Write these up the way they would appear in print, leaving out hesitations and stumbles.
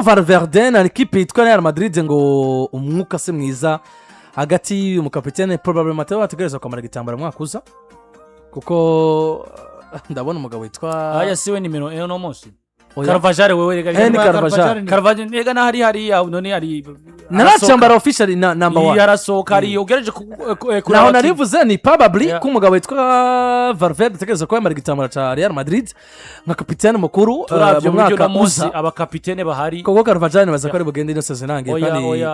Valverde na equipe yitwa Real Madrid ngo umwuka se mwiza hagati y'umukapitene probably Mateo ategereza kwamara igitambara mwakuza kuko ndabona umugabo witwa aya siwe nimero no munsi Carvajal wewe Carvajal nega na hari none hari narachambara officially number 1 yarasoka ari ugereje naho narivuze ni probably ko umugabo witwa Valverde ategereza kwamara igitambara cha Real Madrid nka kapitene mukuru mu mwaka uza abakapitene bahari koko Carvajal baza ko ari bugende no sezonange kandi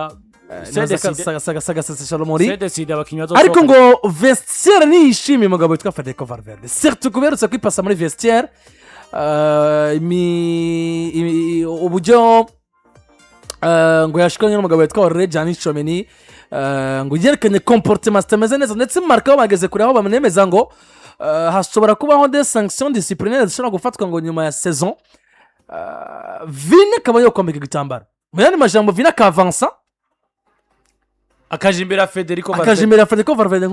saga Muri abakinyi ariko ngo vestiaire ni ishimi umugabo witwa Fede Valverde surtout kuberutse kwipasa muri vestiaire uburyo ngo yashikanye n'umugabo witwa Tchouameni ngo yerekanye comportement zitameze neza ndetse marka bageze kure aho bamwemeza ngo hashobora kubaho des sanctions disciplinaires zishobora gufatwa ngo nyuma ya saison Vini kaba yo kwambika igitambaro mu yandi majambo Vini akavansa akajimbera Federico Valverde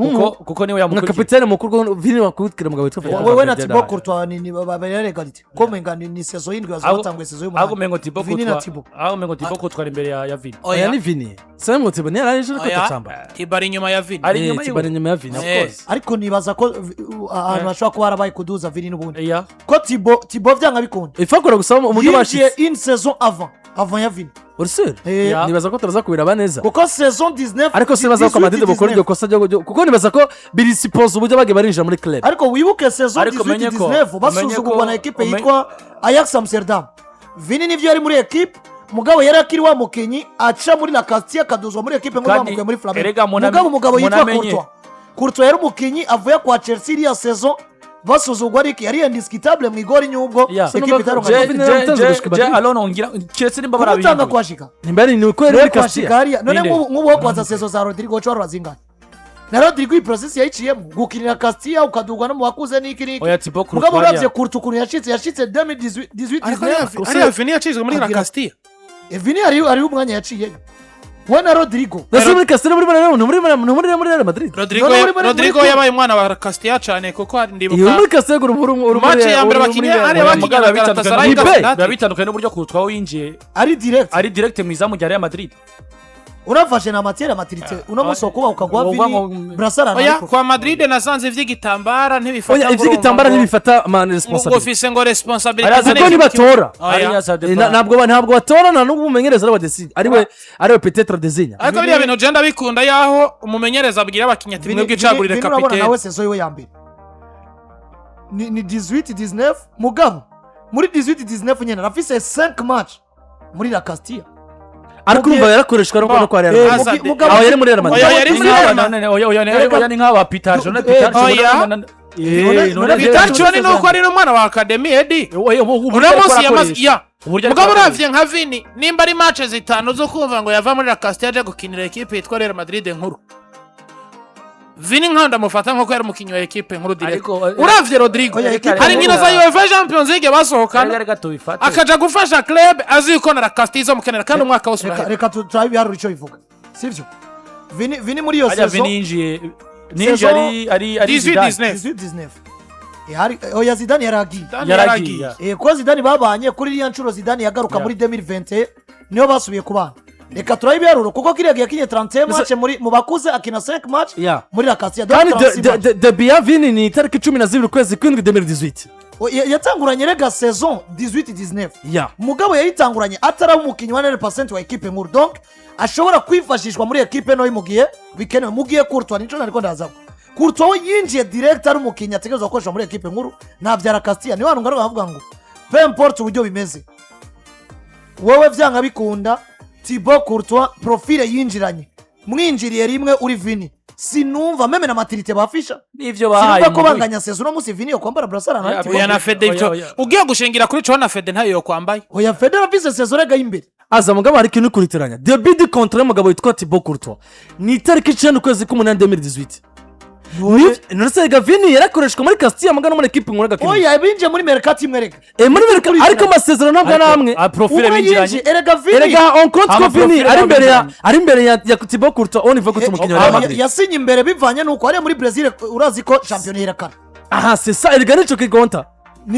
kuko niwe yamukurikiye kapitene mukuru Vini wakurikira umugabo witwa Fede wewe na Thibaut Courtois ni babayare galite komenga ni saison y'indwi azatangwe saison y'umwana aho mengo Thibaut Courtois imbere ya Vini oya ni Vini sasa mutebo ni araje ko tachamba ibari nyuma ya Vini ibari nyuma ya Vini of course ariko nibaza ko ahantu ashobora kuba arabaye kuduza Vini n'ubundi ko Thibaut vyanga bikunda ifakora gusaba umugabo bashitse une saison avant ya Vini ursure nibaza ko turaza kubira neza kuko saison 19 ariko sibaza ko Madrid bukora iryo kosa kuko nibaza ko biri suppose uburyo bage barinjira muri club ariko wibuke saison 19 basuzugurwa na equipe yitwa Ajax Amsterdam Vini nivyo yari muri equipe mugabo yari akiri wa mukinyi aca muri la Castilla kaduzwa muri equipe ngo muri Flamengo mugabo yitwa Courtois yari mukinyi avuye kwa Chelsea ya saison basuzugwa ariko yari indiscutable mu igori nyubwo equipe itaronka alone ongira Chelsea nimba barabinga utanga kwashika nimbari ni uko yari Castilla none nk'ubu kwaza saison za Rodrigo chwa zingana na Rodrigo process yayiciyemo gukinira Castilla ukadugwa no mu bakuze n'iki mugabo uravye Courtois yashitse 2018 ari Vini yacizwe muri la Castilla Vini ari umwanya yaciye wana Rodrigo muri Castilla muri Madrid Rodrigo yabaye umwana wa Castilla cyane kuko ari ndibuka muri Castilla uri match ya mbere bakinye ari abakinye bitandukanye n'uburyo Courtois yinjiye ari direct mu izamu rya Real Madrid urafashe na matière maturité unamusoko ukagwa Vini brasara oya kwa Madrid nasanze vy'igitambara ntibifata oya ivy'igitambara ntibifata man responsibility ufise ngo responsibility ariko ni batora ntabwo batora na n'umumenyereza wa decide ariwe peut-être désigne ariko biriya bintu genda bikunda yaho umumenyereza abwira abakinya ati mwebwe icagurire capitaine nawe saison yo yambere ni 18-19 mugabo muri 18-19 nyene rafise 5 match muri la Castilla ariko umva yarakoreshwa no kwa Real Madrid aho yari muri Real Madrid oya ni nk'aba Pajo na Tchouameni nuko ari umwana wa academy edi unamusi yamazi mugabo uravye nka Vini nimba ari match zitanu zo kumva ngo yava muri la Castilla aje gukinira equipe yitwa Real Madrid nkuru Vini nkanda mufata nko yari mukinyi wa equipe nkuru direct uravye Rodrigo hari nkino za UEFA Champions League basohokana akaja gufasha club aziko na la Castilla zo mukenera kandi umwaka wose reka turabi haru ico bivuga sivyo Vini muri yo saison Vini ninja ari 18-19 hari oya Zidane yaragiye ko Zidane babanye kuri iriya ncuro Zidane yagaruka muri 2020 niyo basubiye kubana reka turabi haruro kuko kirege yakinye 30 match mu bakuze akina 5 match muri la Castilla de Vini ni tariki 12 kwezi kw'indwi 2018 yatanguranye rega saison 18-19 mugabo yayitanguranye atari umukinyi wa 100% wa equipe nkuru donc ashobora kwifashishwa muri equipe no imugiye bikenewe mugiye Courtois nico nariko ndaza Courtois yinjiye direct ari umukinyi ategerezwa gukoresha muri equipe nkuru navyara Castilla ni wantu ngaruka bavuga ngo peu importe uburyo bimeze wowe vyanga bikunda Thibaut Courtois profile yinjiranye mwinjiriye rimwe uri Vini sinumva meme na maturité bafisha nivyo bahaye sinumva ko banganya saison no musi Vini yo kwambara brasara na oya na Fede icyo ugiye gushingira kuri cyo na Fede ntayo yo kwambaye oya Fede rafise saison rega imbere aza mugabo hari kintu kuritiranya début de contrat mugabo witwa Thibaut Courtois ni tariki 9 kwezi k'umunani 2018 Nurse Vini yarakoreshwa muri Castilla magana muri equipe nkora gakino oya binje muri mercato imwe rega muri mercato ariko amasezerano ntabwo namwe profile binjiranye erega on compte ko Vini ari imbere ya Thibaut Courtois on ivuga ko umukinyi wa Madrid yasinye imbere bivanye nuko ari muri Brazil urazi ko champion yerekana aha c'est ça erega nico kigonta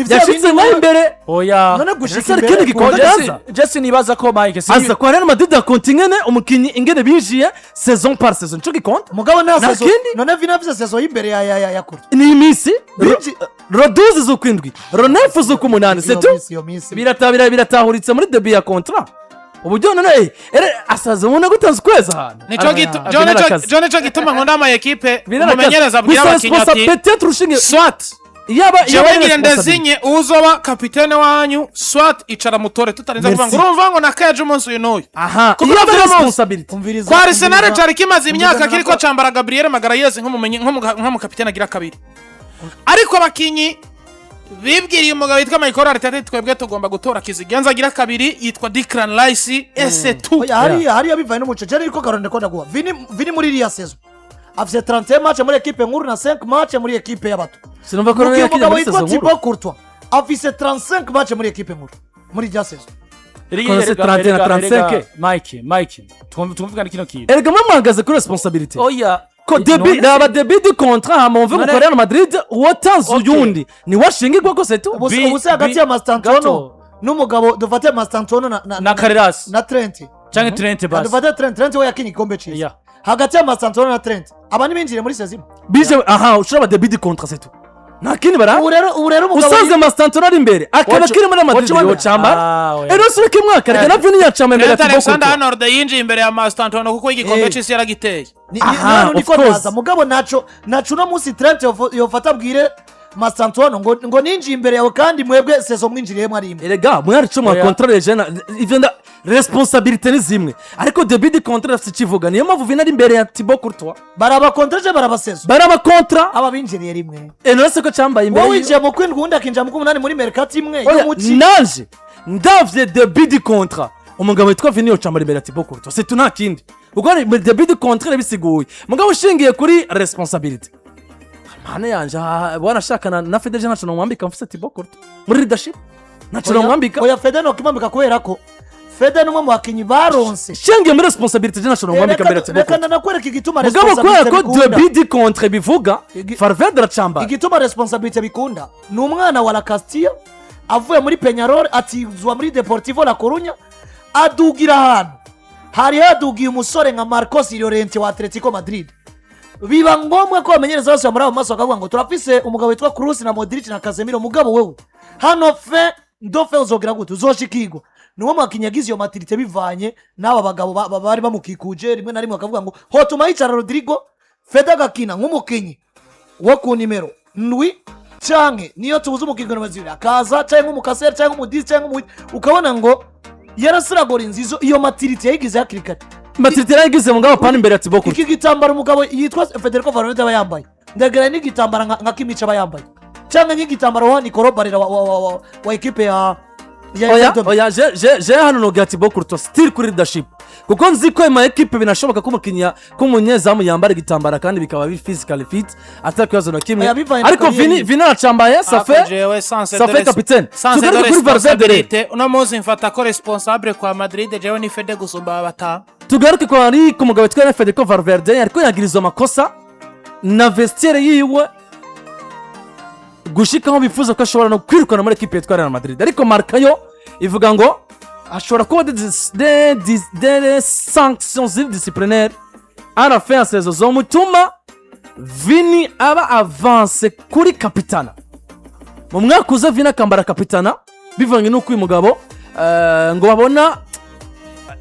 yashitse nayo imbere oya none gushika Ese imbere ikindi gikombe kuza- Jesse nibaza ko Mike aza kwa Real Madrid akonta ingene umukinyi ingene binjiye saison par saison nico gikonta mugabo nta Nta saison kindi? none vina vise saison y'imbere ya kure ni imisi Binji- ro 12 z'ukwindwi ro 9 z'ukumunani c'est tout biratahuritse muri debut ya contrat uburyo none asaza ubona gutanze ukwezi ahantu nico gituma nkunda ama ekipe umumenyereza abwira abakinnyi ati peut-être ushinge swat yaba jewe ngire ndezinye uzoba kapitene wanyu swat icara mutore tutarinze kuvuga ngo urumva ngo nakaje umunsi uyu n'uyu aha Kuko iyo uravuga responsibility umviriza kwa Arsenal cari kimaze imyaka umviriza kiriko nako- cambara Gabriel Magalhaes nk'umukapitene agira kabiri ariko abakinyi bibwiriye umugabo witwa Michael Arteta twebwe tugomba gutora kizigenza agira kabiri yitwa Declan Rice S2 oya hariya bivaye n'umuco jeri ariko karone ko ndaguha vini muri iriya saison afise 31 match muri equipe nkuru na 5 match muri equipe y'abato sinumva ko rero yakinya umugabo muri yitwa saison Thibaut Courtois afise 35 match muri equipe nkuru muri iriya saison Konse 31 na 35. Mike tumvugana kino kintu erega mwamwagaze kuri responsibility oya ko debut naba debut du contrat hama mve ko Real Madrid watanze uyundi ni washingirwa ko c'est tout ubuse hagati ya Mastantuono n'umugabo dufate Mastantuono na Carreras na Trent canke Trent basi dufate Trent we yakinye igikombe cyiza Yeah. hagati ya Mastantuono na Trent aba nibinjire muri saison bije aha ushobora debut du contrat c'est tout nta kindi bara ubu rero umugabo usanze Mastantuono ari imbere akaba kiri muri Madrid yo chamba ero suri kimwe akareka na vini ya chamba imbere ya Thibaut Alexander Courtois Arnold yinjiye imbere ya Mastantuono kuko igikombe cy'isi yaragiteye Aha, niko of course. naza mugabo naco uno munsi Trent yofata abwire Mastantuono ngo ninjiye imbere yawe kandi mwebwe saison mwinjiriyemo ari imwe erega mwari cyo mwa Oya. contrat jena ivyo nda responsabilité ni zimwe ariko debut du contrat afite kivuga niyo mpamvu vina ari imbere ya Thibaut Courtois baraba contrat baraba saison baraba contrat aba binjiriye rimwe nose ko cyambaye imbere wowe winjiye mu kwindwi undi akinjira mu kumunani muri mercato imwe Oya, y'umuci nanje ndavye debut du contrat umugabo witwa Vini yo chamba imbere ya Thibaut Courtois c'est tout nta kindi ubwo ni debut du contrat bisiguye mugabo ushingiye kuri responsabilité mana yanje bwana shakana na Fede national mwambika mfise Thibaut Courtois muri leadership national mwambika oya Fede no kimambika kubera ko Fede numwe mu bakinyi baronse shingiye muri responsabilité national mwambika imbere ya Thibaut reka Courtois nanakwereka igituma mugabo kubera responsabilité ko bikunda debut du contrat bivuga Valverde aracamba igituma responsabilité bikunda ni umwana wa La Castilla avuye muri Peñarol atizwa muri Deportivo La Coruña adugira ahantu hari hadugiye umusore nka Marcos Llorente wa Atletico Madrid biba ngombwa ko bamenyereza bose bamuri abo maso bakavuga ngo turafise umugabo witwa Kroos na Modric na Casemiro mugabo wewe hano fe ndofe uzogira gute uzoshikirwa niwo mwakinyagize iyo matirite bivanye n'aba bagabo bari bamukikuje rimwe na rimwe bakavuga ngo hotuma yicara Rodrigo Fede agakina nk'umukinyi wo ku nimero ndwi canke niyo tubuze umukinyi nomero zibiri akaza canke nk'umukaseri canke nk'umudisi canke ukabona ngo yarasiragora inzizo iyo matirite yayigize hakiri kare matirite yagize mugabo pana imbere ya Thibaut Courtois iki gitambaro umugabo yitwa Federico Valverde aba yambaye ndagera n'igitambara nka Kimmich aba yambaye cyangwa nk'igitambaro wa Nicolo Barella wa equipe ya oya je hano nogira Thibaut Courtois still kuri leadership kuko nzi ko ama equipe binashoboka ko umukinya ko umunyezamu yambara igitambara kandi bikaba bi physically fit atakibazo na kimwe ariko Vini aracambaye safe capitaine tugaruke kuri Valverde uno munsi mfata ko responsable kwa Madrid jewe ni Fede gusumba abata tugaruke kwa ari ku mugabo witwa Federico Valverde ariko yagirizwa amakosa na vestiaire yiwe gushikaho bifuza ko ashobora no kwirukana muri equipe yitwa Real Madrid ariko markayo ivuga ngo ashobora kuba des sanctions disciplinaires à la fin saison zomutuma Vini aba avance kuri Capitana mu mwaka uza Vini akambara Capitana bivanye n'uko uyu mugabo ngo babona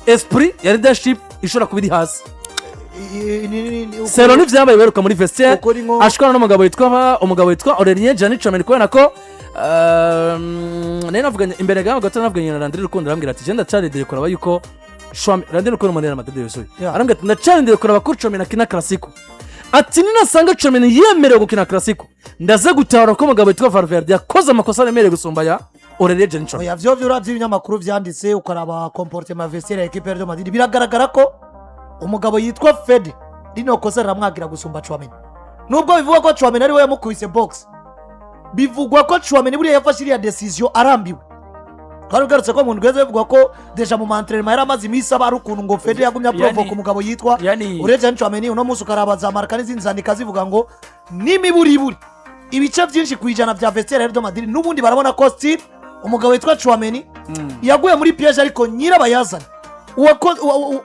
esprit ya leadership ishobora kuba iri hasi sero n'ivyabaye beruka muri vestiaire ashikana n'umugabo witwa Aurelien Tchouameni kubera ko nari navuganye imbere gaho gato navuganye na Landry Rukundo arambwira ati genda charide kuraba yuko Landry Rukundo mu Real Madrid yuzuye arambwira ati ndacharide kuraba ko Tchouameni akina classico ati ninasanga Tchouameni yemerewe gukina classico ndaze gutahura ko umugabo witwa Valverde yakoze amakosa aremereye gusumba ya Aurelien Tchouameni oya vyo uravye ibinyamakuru vyanditse ukaraba comportement vestiaire ya equipe ya Real Madrid biragaragara ko umugabo yitwa Fede rino kosa riramwagira gusumba Tchouameni nubwo bivugwa ko Tchouameni ari we yamukubise box bivugwa ko Tchouameni buriya yafashe iriya decision arambiwe kandi ugarutse ko umuntu gweze bivugwa ko deja mu entraînement yari amaze imisi aba ari ukuntu ngo Fede yagumya provoke umugabo yitwa Aurelien Tchouameni uno munsi ukaraba za marka n'izindi zandika zivuga ngo n'imiburiburi ibice byinshi ku ijana bya vestiaire Real Madrid n'ubundi barabona ko still umugabo witwa Tchouameni yaguye muri piège ariko nyirabayazana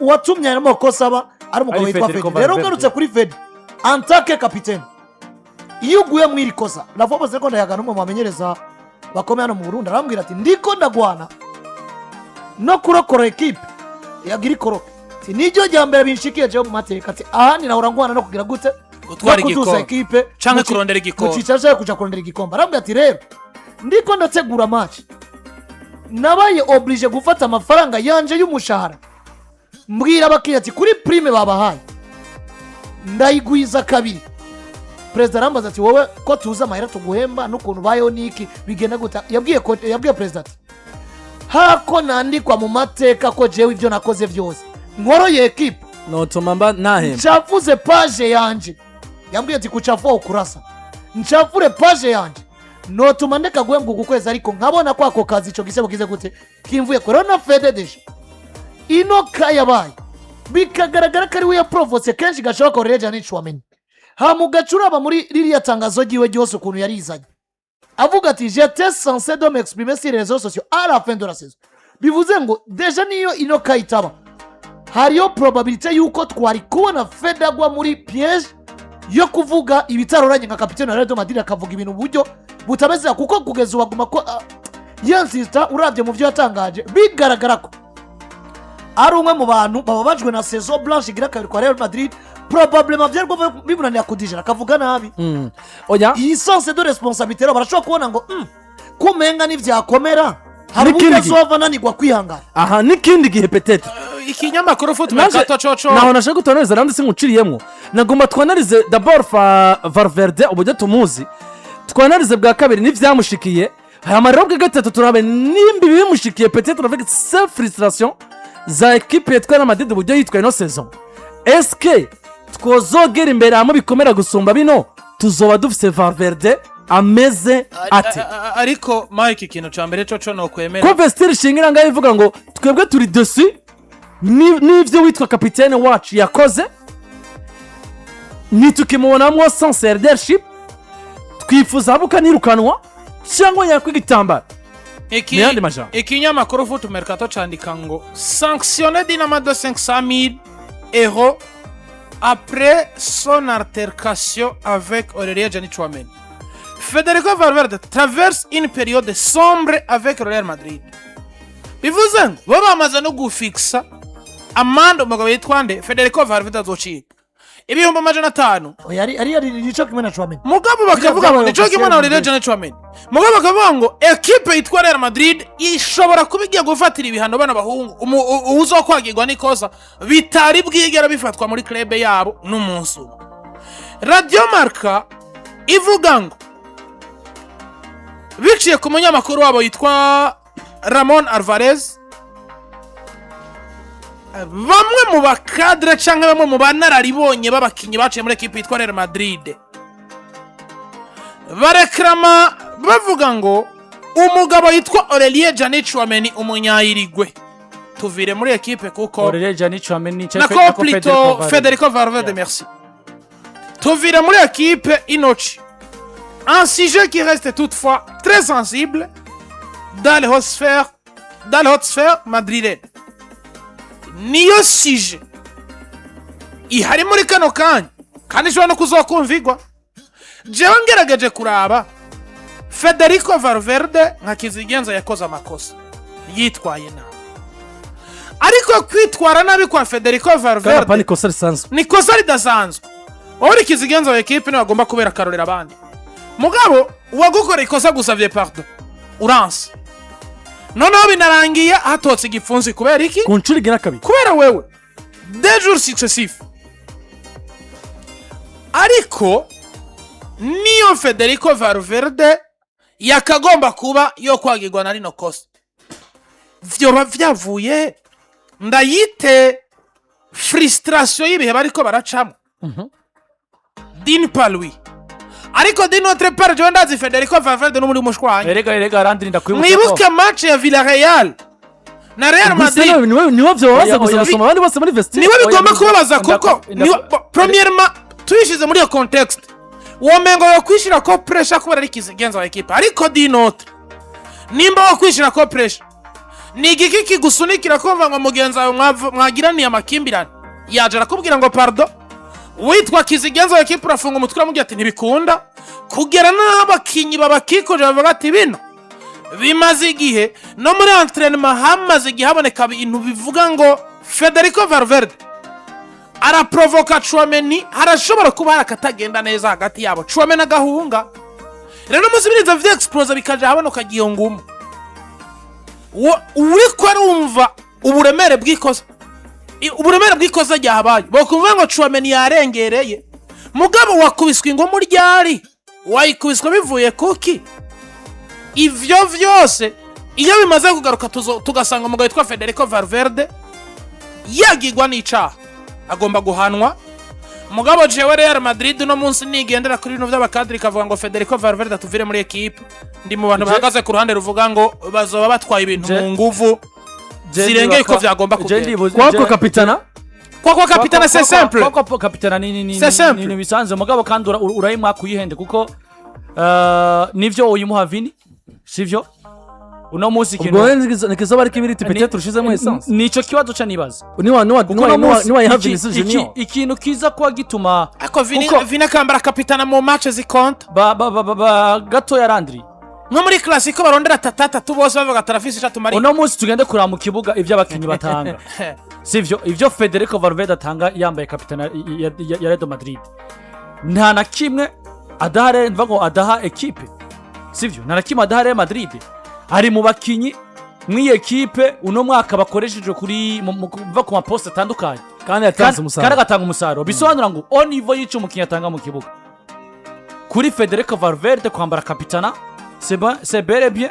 uwatumye ayo makosa aba ari umugabo witwa Fede. Rero ugarutse kuri Fede en tant que capitaine, iyo uguye mu iri kosa navuga ko ndayagana umwe mu bamenyereza bakomeye hano mu Burundi arambwira ati ndiko ndagwana no kurokora equipe yagira ikoroke ati nijyo jyambere binshikiye je mu mateka ati aha ni naho urangwana no kugira gute gutwara igikombe canke kurondera igikombe kucicaje kuja kurondera igikombe. Arambwira ati rero ndiko ndategura match nabaye oblige gufata amafaranga yanje y'umushahara mbwira abakiye ati kuri prime babahaye ndayigwiza kabiri. President arambaza ati wowe ko tuza amahera tuguhemba n'ukuntu bayo niki bigenda guta yabwiye president hako nandikwa mu mateka ko jewe ibyo nakoze byose nkoroye equipe notuma mba nahemba ncavuze page yanje yambwiye ati kucafo ukurasa ncavure page yanje notuma ndeka guhembwa ukwezi ariko nkabona ko ako kazi ico gisebo kize gute kimvuye corona Fede deje ino kayabaye bikagaragara ko ari we yaprovoce kenshi gashobora ko reja ni Tchouameni hamugacuraba muri ririya tangazo giwe ryose ukuntu yarizanye avuga ati j'étais censé de m'exprimer sur les réseaux sociaux à la fin de la saison. Bivuze ngo deja niyo ino kayitaba hariyo probabilité yuko twari kubona Fede agwa muri piège yo kuvuga ibitaroranye nka Capitana Real Madrid akavuga ibintu buryo butameze kuko kugeza ubaguma ko yansista uravye mu byo yatangaje bigaragara ko ari umwe mu bantu bababajwe na saison blanche igira kabiri kwa Real Madrid probablement byarwo bibunaniye kudijera akavuga nabi. Oya iyi sense de responsabilité rero barashobora kubona ngo kumenga n'ivyakomera hari ubuzova nanigwa kwihangana. Aha nikindi gihe peut-être ikinyamakuru football gato coco naho nashaka gutoneza randi singuciriyemo nagomba twanarize d'abord Valverde ubujya tumuzi twanarize bwa kabiri n'ivyamushikiye amarero bwa gatatu turabe nimbi bimushikiye peut-être avec cette frustration za equipe yitwa na Madrid ubujya yitwa ino saison. Est-ce que twozogera imbere hamwe bikomera gusumba bino tuzoba dufise Valverde ameze ate? Ariko Mike ikintu ca mbere coco no kwemera ko vestir shingira ngaho ivuga ngo twebwe turi dessus n'ivyo witwa capitaine wacu yakoze nitukimubonamwo sans leadership twifuza buka nirukanwa cyangwa yakwigitambara. Ikinyamakuru Foot Mercato candika ngo sanctionné Dynamo de 500 000 € après son altercation avec Aurélien Tchouameni. Federico Valverde traverse une période sombre avec Real Madrid. Bivuze ngo bo bamaze no gufixa amande umugabo yitwande Federico Valverde azocika ibihumbi 500. ari nico kimwe na Tchouameni mugabo bakavuga ngo nico kimwe na Aurélien Tchouameni mugabo bakavuga ngo equipe yitwa Real Madrid ishobora kubigiye gufatira ibihano bana bahungu uzokwagirwa n'ikosa bitari bwigera bifatwa muri club yabo n'umunsi. Radio Marca ivuga ngo biciye ku munyamakuru wabo yitwa Ramon Alvarez bamwe mu bakadre canke bamwe mu banararibonye babakinyi baciye muri equipe yitwa Real Madrid barekrama bavuga ngo umugabo yitwa Aurélien Tchouameni umunyayirigwe tuvire muri equipe kuko Aurélien Tchouameni nako Federico Valverde merci tuvire muri equipe inochi. Un sujet qui reste toutefois très sensible dans les hautes sphères madrilènes. Niyo sujet ihari muri kano kanya kandi shobora no kuzokumvigwa. Jewe ngerageje kuraba Federico Valverde nka kizigenza yakoze amakosa yitwaye nabi, ariko kwitwara nabi kwa Federico Valverde ni kosa ridasanzwe. Uri kizigenza wa equipe niwe agomba kubera karorera abandi. Mugabo uwagukora ikosa gusavye pardon uranse noneho binarangiye hatotse igifunzi kubera iki kuncurigira kabiri kubera wewe des jours successifs. Ariko niyo Federico Valverde yakagomba kuba yo kwagirwa na rino kosa vyoba vyavuye ndayite frustration y'ibihe bariko baracamo din palui. Ariko di notre part je ndazi Federico Valverde no muri mushwanya erega Landry ndakwibuka mwibuke match ya Villarreal na Real Madrid niwo byobaza gusoma abandi bose muri vestiaire niwe bigomba kubabaza kuko premièrement tuyishize muri context womengo yo kwishira ko pressure kubera ari kizigenza wa equipe ariko dinote nimba wo kwishira ko pressure ni igiki kigusunikira kumva ngo mugenzi wawe mwagiraniye amakimbirane yaje arakubwira ngo pardon witwa kizigenza wa equipe urafunga umutwe aramubwira ati ntibikunda kugera n'aho abakinyi babakikoje bavuga ati bino bimaze igihe no muri entraînement hamaze igihe haboneka ibintu bivuga ngo Federico Valverde araprovoka Tchouameni harashobora kuba harakatagenda neza hagati yabo Tchouameni agahunga rero musibiriza vya explose bikaje habonoka giyongumu uriko arumva uburemere bw'ikosa ryahabaye bokumva ngo Tchouameni yarengereye mugabo wakubiswe ngo muryari wayikubiswe bivuye kuki ivyo vyose iyo bimaze kugaruka tugasanga umugabo witwa Federico Valverde yagigwa n'icaha agomba guhanwa mugabo jewe Real Madrid no munsi nigendera kuri bino vy'abakadri kavuga ngo Federico Valverde atuvire muri equipe ndi mu bantu bahagaze ku ruhande ruvuga ngo bazoba batwaye ibintu mu nguvu zirengeye ko vyagomba kugenda kwako Capitana c'est simple kwako Capitana ni bisanzwe mugabo kandi urayimwa kuyihende kuko nivyo uyimuha Vini sivyo uno munsi kintu nikizoba ari kibiri tipete turushizemo essence nico kibazo ca nibaza niwa yahavini sije ikintu kiza kwa gituma ako Vini kambara Capitana mu match zikonta gato ya Landry nko muri classico barondera tatatu bose bavuga tarafisi chatumari uno munsi tugende kura mu kibuga ivyo abakinyi batanga sivyo ivyo Federico Valverde atanga yambaye Capitana ya Real Madrid nta na kimwe adahare mvago adaha equipe sivyo nta na kimwe adaha Real Madrid ari mu bakinyi mwi equipe uno mwaka bakoresheje kuri va ku mapost atandukanye kandi yatanze umusaruro kandi agatanga umusaruro bisobanura ngo on niveau yico umukinyi atanga mu kibuga kuri Federico Valverde kwambara Capitana c'est bel et bien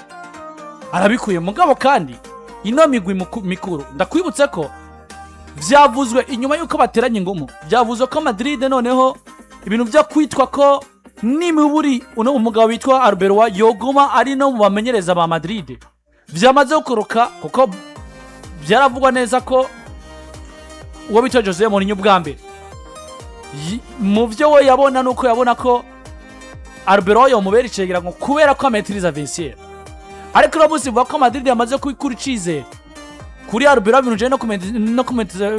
arabikuye mugabo kandi ino migwi mikuru ndakwibutse ko vyavuzwe inyuma yuko bateranye ingumu vyavuzwe ko Madrid noneho ibintu byo kwitwa ko nimuburi uno umugabo witwa Arbeloa yogoma ari no mu bamenyereza ba Madrid vyamaze gukoroka kuko vyaravugwa neza ko uwo bita Jose Mourinho bwa mbere mu vyo we yabona nuko yabona ko Arbeloa yomubera icegera ngo kubera ko ametiriza Vestiaire ariko urabuzi vuga ko Madrid yamaze kwikura icizere kuri Arbeloa bintu je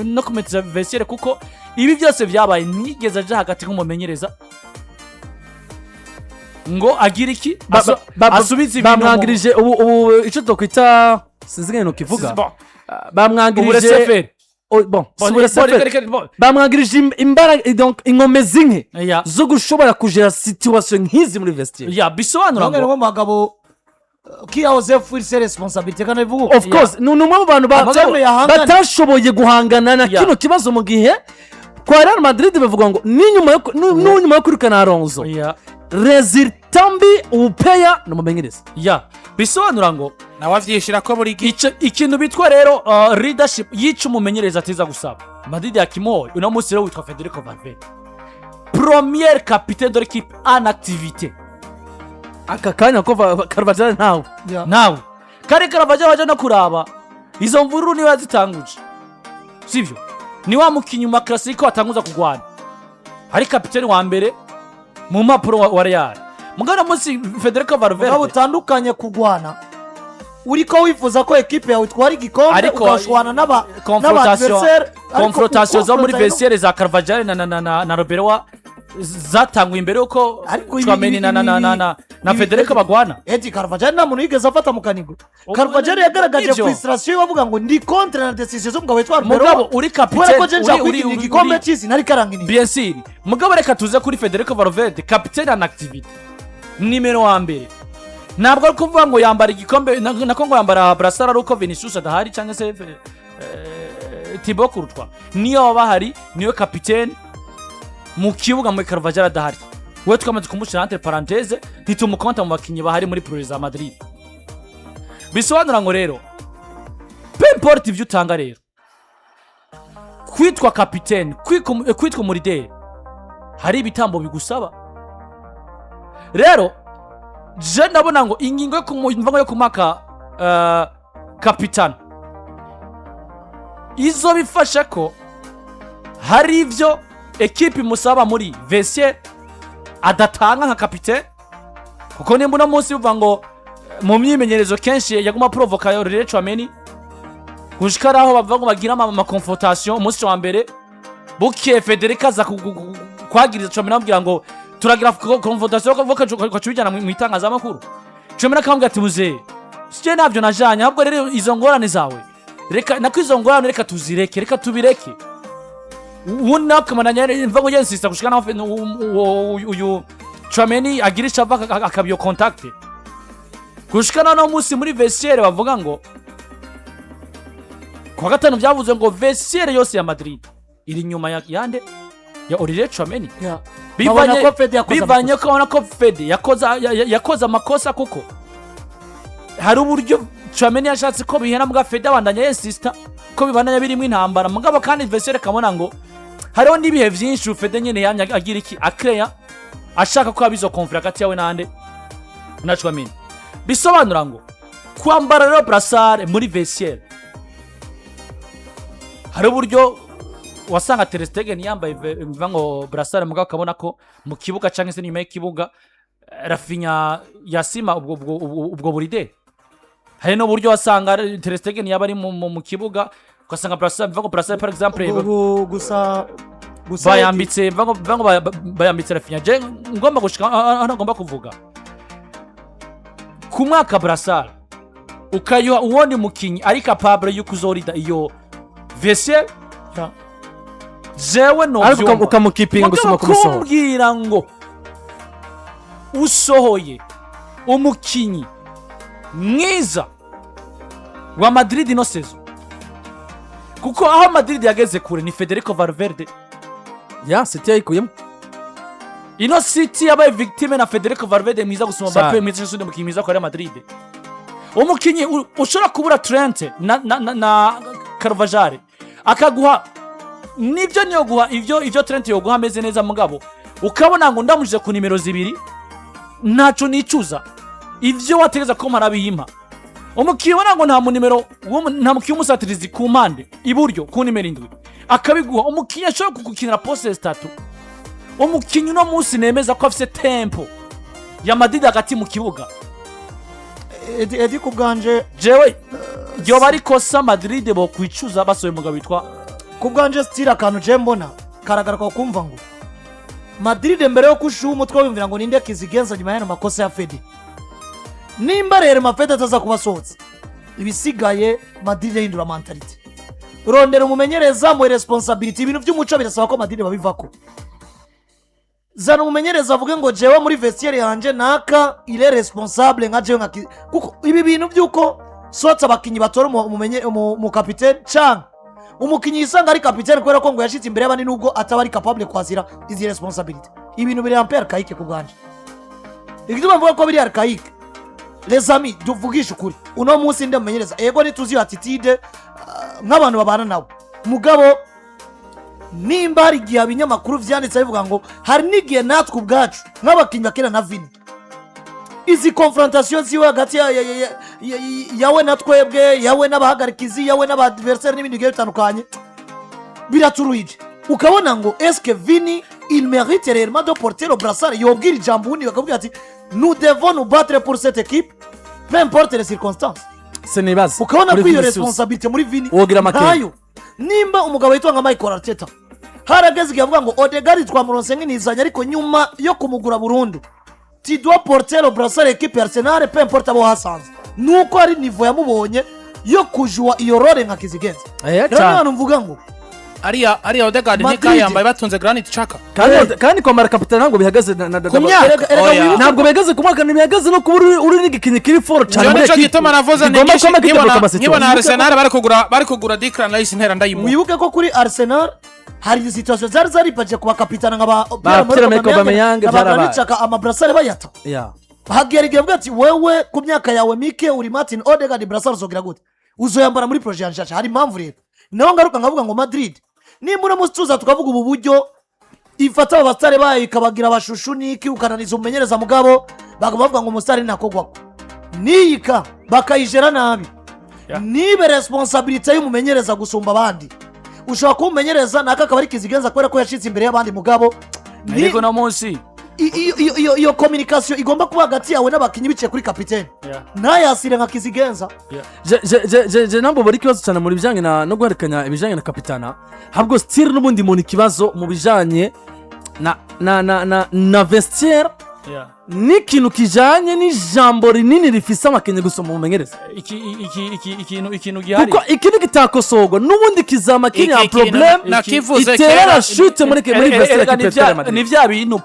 no kumetiza Vestiaire kuko ibi byose vyabaye nigeze aje hagati nk'umumenyereza ngo agira iki asubiza ibintu bamwangirije ubu ico tokwita sinzigene no kivuga bamwangirije bamwangirije imbaraga donc ingome zinke zo gushobora kujera situation nk'izi muri Vestiaire bisobanura ngo magabo qui a osé fuir ses responsabilités quand vous of course numwe mu bantu batashoboye guhangana na kino kibazo mu gihe kwa Real Madrid bavuga ngo n'inyuma yo kwirukana Alonso resultambi upeya n'umumenyereza bisobanura ngo nawe avyishira ko muri ikintu bitwa rero leadership yica umumenyereza atiza gusaba Madrid yakimoye uno munsi rero witwa Federico Valverde premier capitaine de l'équipe en activité aka kanya ko Carvajal nawe kare Carvajal waje no kuraba izo mvururu niwe yazitanguje sivyo ni wa mukinyi mu classico atanguza kugwana hari capitaine wa mbere mu mapuro wa Real mugana munsi Federico Valverde utandukanye kugwana uriko wifuza ko equipe yawe twari gikombe ukashwana n'aba confrontation zo muri Vestiaire za Carvajal na Arbeloa zatangwa imbere uko Tchouameni na Federico bagwana Carvajal nta muntu yigeze afata mu kanigo Carvajal yagaragaje frustration bavuga ngo ndi contre na decision zo mugabo witwa Arbeloa uri capitaine uri igikombe cy'isi nari karangini bien sûr mugabo reka tuze kuri Federico Valverde capitaine en activité nimero wa mbere ntabwo ari kuvuga ngo yambara igikombe nako ngo yambara brassard uko Vinicius adahari cyangwa se Thibaut Courtois niyo bahari niyo capitaine mu kibuga mu Carvajal adahari we twamaze kumushyira entre parenthèse ntitumukonta mu bakinyi bahari muri Pro za Madrid bisobanura ngo rero peu importe ivyo utanga rero kwitwa capitaine kwitwa muri leader hari ibitambo bigusaba rero je ndabona ngo ingingo yo kumaka Capitana izo bifasha ko hari ivyo equipe musaba muri Vestiaire adatanga nka kapitene kuko nimba uno munsi bivuga ngo mu myimenyerezo kenshi yaguma provoka Aurelien Tchouameni gushika aho bavuga ngo bagira ama confrontation umunsi wa mbere buke Federica aza kwagiriza Tchouameni amubwira ngo turagira confrontation ko cubijana mu itangazamakuru. Tchouameni akamubwira ati muze sije navyo najanye ahubwo rero izo ngorane zawe reka nako izo ngorane reka tuzireke reka tubireke wuna kamananya mva ngo yensista gushika naho uyu Tchouameni agirisha akabiyo contact gushika naho munsi muri vestiaire bavuga ngo kwa gatanu byavuze ngo vestiaire yose ya Madrid iri nyuma ya Aurelien Tchouameni bivanye ko Fede yakoze amakosa kuko hari uburyo Tchouameni yashatse ko bihena mbwa Fede abandanya yensista ko bibandanya birimo intambara mugabo kandi vestiaire kabona ngo hariho nibihe byinshi Fede nyene yamya agira iki akreya ashaka ko abizo konflict hagati yawe nande na Tchouameni bisobanura ngo kwambara rero brassard muri vestiaire hari uburyo wasanga Ter Stegen yambaye ngo brassard mugabo kabona ko mu kibuga cyangwa se nyuma y'ikibuga Rafinha yasima ubwo buride hari no buryo wasanga Ter Stegen yaba ari mu kibuga ugasanga brassard mva ngo brassard par exemple gusa bayambitse bayambitse Rafinha je ngomba gushika hano ngomba kuvuga ku mwaka brassard ukayuha uwundi mukinyi ari capable yo kuzorida iyo vestiaire jewe no ariko ukamukipinga gusoma kumusohora kumbwira ngo usohoye umukinyi mwiza wa Madrid no sezo kuko aho Madrid yageze kure ni Federico Valverde City yayikuyemo ino City yabaye victime na Federico Valverde mwiza gusoma Mbappe mwiza sude mukinyi mwiza kwa Real Madrid umukinyi ushobora kubura Trent na Carvajal akaguha nibyo niyo guha ivyo Trent yo guha ameze neza mugabo ukabona ngo ndamujije ku nimero 2 ntaco nicuza ivyo wategeza ko marabihima umukibona ngo nta mu nimero nta mukiye umusatirizi ku mpande iburyo ku nimero 7 akabiguha umukiye ashobora kugukinira poste 3 umukinyi no munsi nemeza ko afise tempo ya Madrid hagati mu kibuga edi kubganje jewe yo bari kosa Madrid bo kwicuza basoye mugabo bitwa kubganje stira kantu je mbona karagara ko kumva ngo Madrid mbere yo kushuha umutwe wimvira ngo ninde kizigenza nyuma y'ano makosa ya Fede nimba rero Mafede ataza kubasohotse ibisigaye Madrid yindura mentality rondera umumenyereza mu responsibility ibintu by'umuco birasaba ko Madrid babivako zana umumenyereza avuge ngo jewe muri vestiaire yanje naka ile responsable nka jewe nka kuko ibi bintu byuko sotsa abakinyi batora mu capitaine cyangwa umukinyi isanga ari capitaine kubera ko ngo yashitse imbere y'abandi nubwo ataba ari capable kwazira izi responsibility ibintu biri ampere archaïque ku bwanje igituma mvuga ko biri archaïque les amis duvugisha ukuri uno munsi ndamenyereza ego nituzi attitude nk'abantu babana nawe mugabo nimba hari igihe abinyamakuru vyanditse bivuga ngo hari n'igihe natwe ubwacu nk'abakinyi bakina na Vini izi confrontation ziwe hagati yawe na twebwe yawe n'abahagarikizi yawe n'abadversaire n'ibindi bigiye bitandukanye biraturuhije ukabona ngo est-ce que Vini il mérite réellement de porter le brassard yobwira ijambo undi bakavuga ati nous devons nous battre pour cette équipe peu importe les circonstances senibaza ukabona ko iyo responsabilité muri Vini ntayo nimba umugabo yitwa nka Michael Arteta harageze igihe ngo Odegaard twamuronse nk'inizanya ariko nyuma yo kumugura burundu tu dois porter le brassard équipe Arsenal peu importe abo hasanze nuko ari niveau yamubonye yo kujua iyo role nka kizigenza rero mvuga ngo ariya Odegaard nika yambaye batunze Granit Xhaka kandi kwa Capitana ntabwo bihagaze ntabwo bihagaze ku mwaka ntibihagaze no kuba uri n'igikinyi kiri foro cyane muri ekipe gituma navuze nkibona Arsenal bari kugura Declan Rice intera ndayimu wibuke ko kuri Arsenal hari situation zari paje kuba Capitana nk'aba Granit Xhaka amabrassard bayata hagera igihe bwa ati wewe ku myaka yawe mike uri Martin Odegaard brassard uzogira gute uzoyambara muri projet yanshasha hari impamvu rero naho ngaruka nkavuga ngo Madrid nimura mustuza tukavuga ubu buryo ifata abastare bayo ikabagira abashushu niki ukananiza umumenyereza mugabo bakavuga ngo umusare nakogwako niyika bakayijera nabi nibe responsabilité y'umumenyereza gusumba abandi ushobora kumumenyereza naka akaba ari kizigenza kubera ko yashitse imbere y'abandi mugabo niko na munsi iyo communication igomba kuba hagati yawe n'abakinnyi biciye kuri kapitene ntayasire nka kizigenza. je ntabwo bari ikibazo cyane muri bijyanye no guhererekanya ibijyanye na kapitana, habwo stile n'ubundi muntu ikibazo mu bijyanye na vestiaire n'ikintu kijyanye n'ijambo rinini rifise amakenye gusoma umumenyereza. ikintu gihari kuko ikintu kitakosorwa n'ubundi kizama kinya problem itera chute muri vestiaire ya Madrid. ni vya bintu